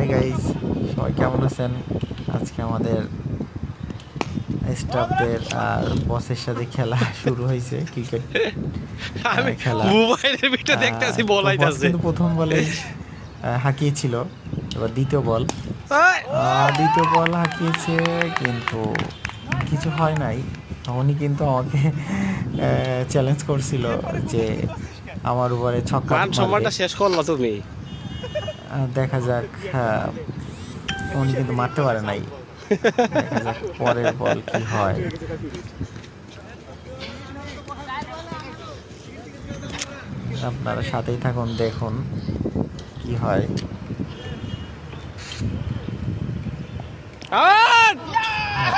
Hi guys, সবাই কেমন আছেন? আজকে আমাদের স্টাফদের আর বসের সাথে খেলা শুরু হয়েছে, ক্রিকেট খেলা। বস কিন্তু প্রথম বলে হাঁকিয়েছিল, এবার দ্বিতীয় বল হাঁকিয়েছে, কিন্তু কিছু হয় নাই। উনি কিন্তু আমাকে চ্যালেঞ্জ করছিল যে আমার উপরে ছক্কা শেষ করলো তুমি। দেখা যাক, উনি কিন্তু মারতে পারে নাই। দেখা যাক পরের বল কি হয়। আপনারা সাথেই থাকুন, দেখুন কি হয়।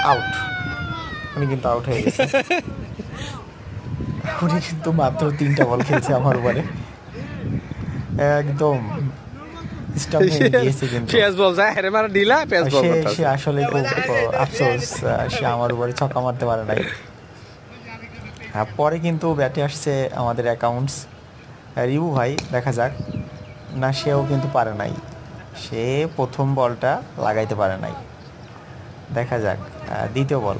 আউট, উনি কিন্তু আউট হয়ে গেছে। উনি কিন্তু মাত্র 3টা বল খেলছে আমার উপরে, একদম স্টাম্প ভেঙে দিয়েছে। কিন্তু সে আসলে খুব আফসোস, সে আমার উপরে ছক্কা মারতে পারে নাই। পরে কিন্তু ব্যাটে আসছে আমাদের অ্যাকাউন্টস রিবু ভাই। দেখা যাক, না সেও কিন্তু পারে নাই, সে প্রথম বলটা লাগাইতে পারে নাই। দেখা যাক দ্বিতীয় বল।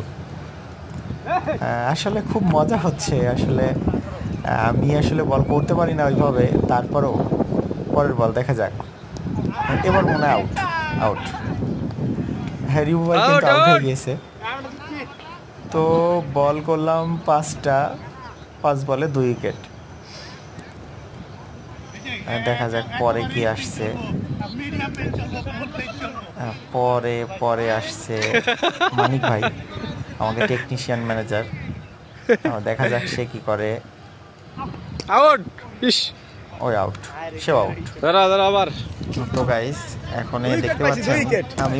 আসলে খুব মজা হচ্ছে। আসলে আমি আসলে বল করতে পারি না ওইভাবে, তারপরও পরের বল দেখা যাক। এবার মনে হয় আউট। হ্যাঁ, রিবু ভাই কিন্তু আউট হয়ে গিয়েছে। তো বল করলাম 5টা, 5 বলে 2 উইকেট। দেখা যাক পরে কি আসছে। পরে আসছে মানিক ভাই, আমাদের টেকনিশিয়ান ম্যানেজার। দেখা যাক সে কি করে। ওই আউট, সেও আউট। তো গাইস, এখন দেখতে পাচ্ছেন আমি